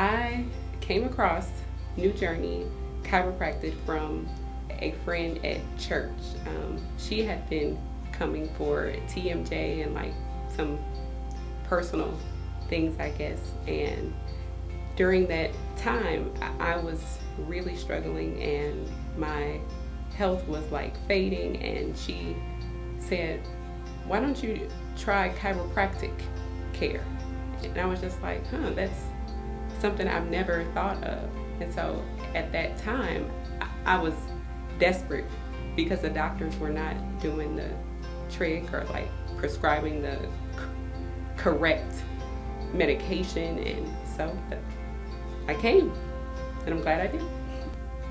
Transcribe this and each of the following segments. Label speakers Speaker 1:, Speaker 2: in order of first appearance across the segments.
Speaker 1: I came across New Journey chiropractic from a friend at church. She had been coming for TMJ and like some personal things, I guess. And during that time, I was really struggling and my health was like fading. And she said, "Why don't you try chiropractic care?" And I was just like, that's something I've never thought of. And so at that time, I was desperate because the doctors were not doing the trick or like prescribing the correct medication. And so I came, and I'm glad I did.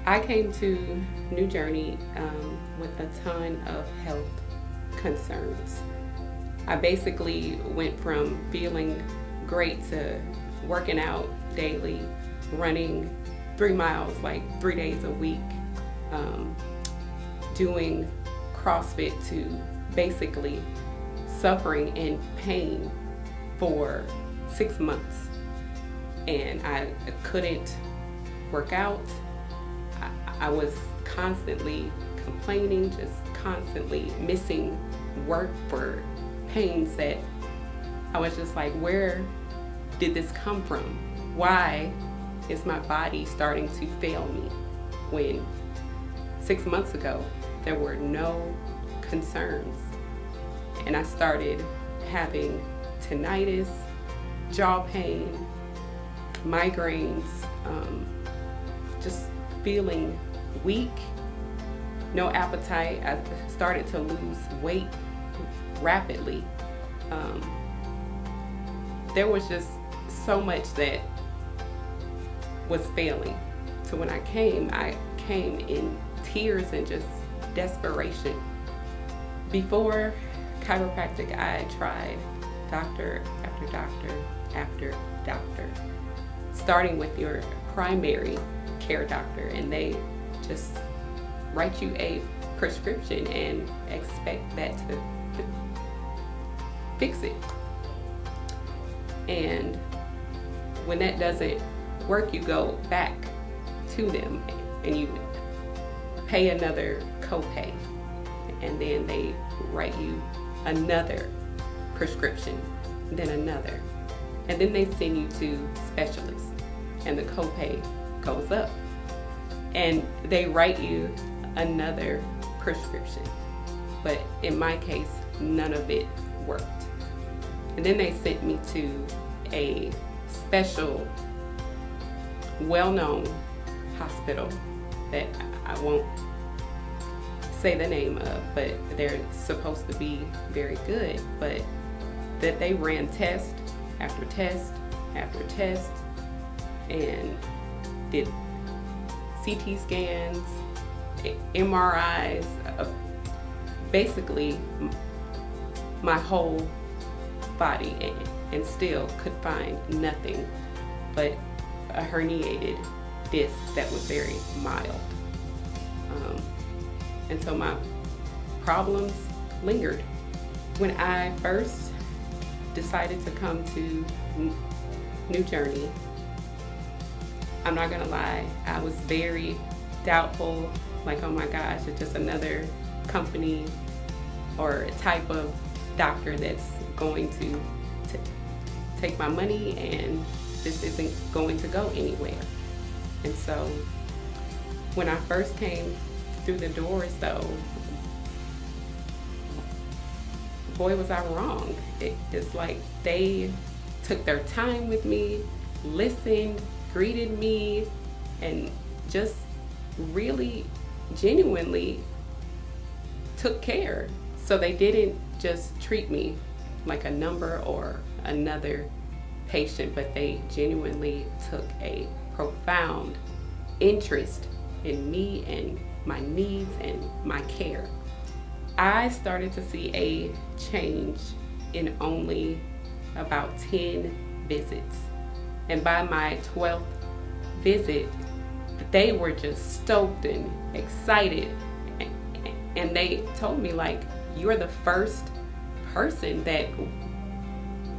Speaker 1: I came to New Journey with a ton of health concerns. I basically went from feeling great to working out daily, running 3 miles like 3 days a week, doing CrossFit, to basically suffering in pain for 6 months. And I couldn't work out. I was constantly complaining, just constantly missing work for pains that I was just like, where did this come from? Why is my body starting to fail me when 6 months ago there were no concerns? And I started having tinnitus, jaw pain, migraines, just feeling weak, no appetite. I started to lose weight rapidly. There was just so much that was failing. So when I came in tears and just desperation. Before chiropractic, I tried doctor after doctor after doctor, starting with your primary care doctor, and they just write you a prescription and expect that to fix it. And when that doesn't work, you go back to them and you pay another copay, and then they write you another prescription, then another, and then they send you to specialists, and the copay goes up, and they write you another prescription. But in my case, none of it worked. And then they sent me to a special, well-known hospital that I won't say the name of, but they're supposed to be very good, but that they ran test after test after test and did CT scans, MRIs, basically my whole body, and still could find nothing but a herniated disc that was very mild. And so my problems lingered. When I first decided to come to New Journey, I'm not gonna lie, I was very doubtful, like, oh my gosh, it's just another company or type of doctor that's going to take my money, and this isn't going to go anywhere. And so when I first came through the doors, though, boy, was I wrong. It's like they took their time with me, listened, greeted me, and just really genuinely took care. So they didn't just treat me like a number or another patient, but they genuinely took a profound interest in me and my needs and my care. I started to see a change in only about 10 visits. And by my 12th visit, they were just stoked and excited. And they told me, like, you're the first person that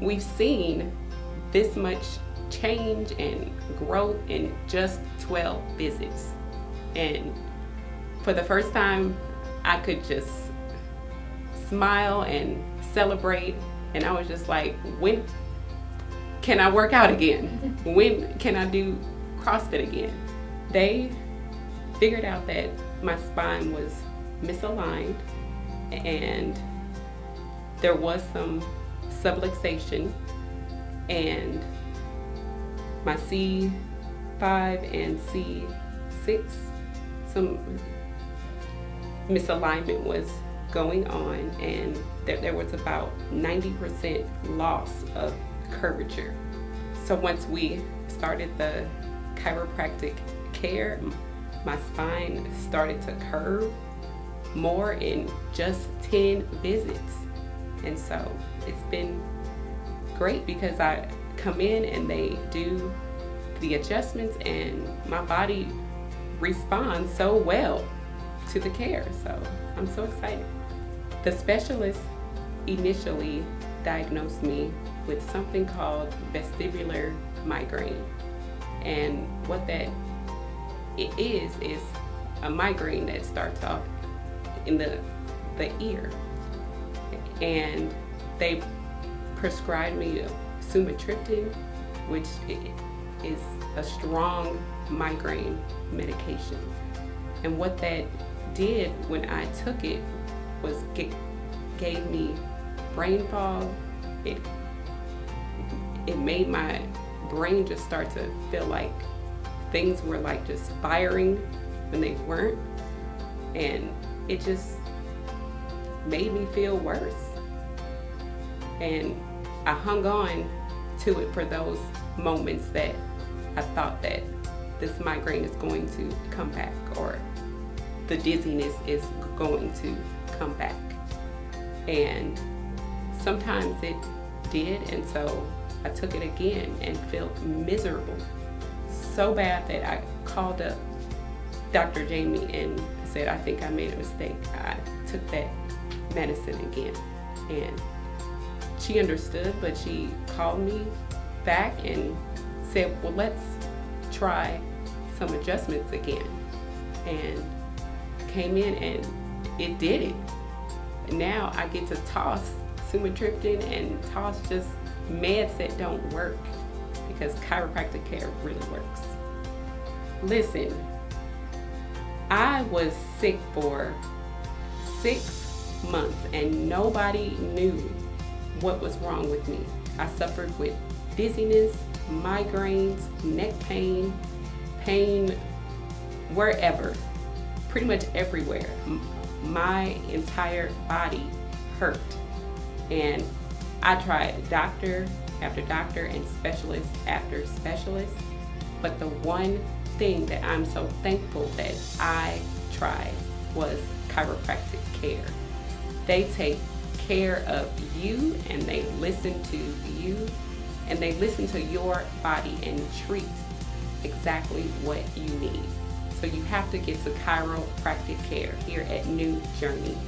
Speaker 1: we've seen this much change and growth in just 12 visits. And for the first time, I could just smile and celebrate. And I was just like, when can I work out again? When can I do CrossFit again? They figured out that my spine was misaligned and there was some subluxation, and my C5 and C6, some misalignment was going on, and there was about 90% loss of curvature. So once we started the chiropractic care, my spine started to curve more in just 10 visits. And so it's been great because I come in and they do the adjustments and my body responds so well to the care. So I'm so excited. The specialist initially diagnosed me with something called vestibular migraine. And what that it is a migraine that starts off in the ear. And they prescribed me sumatriptan, which is a strong migraine medication. And what that did when I took it was gave me brain fog. It made my brain just start to feel like things were like just firing when they weren't. And it just made me feel worse. And I hung on to it for those moments that I thought that this migraine is going to come back or the dizziness is going to come back. And sometimes it did, and so I took it again and felt miserable. So bad that I called up Dr. Jamie and said, I think I made a mistake. I took that medicine again. And she understood, but she called me back and said, well, let's try some adjustments again. And came in and it did it. Now I get to toss sumatriptan and toss just meds that don't work, because chiropractic care really works. Listen, I was sick for 6 months and nobody knew what was wrong with me. I suffered with dizziness, migraines, neck pain, pain wherever, pretty much everywhere. My entire body hurt. And I tried doctor after doctor and specialist after specialist, but the one thing that I'm so thankful that I tried was chiropractic care. They take care of you and they listen to you and they listen to your body and treat exactly what you need. So you have to get to chiropractic care here at New Journey.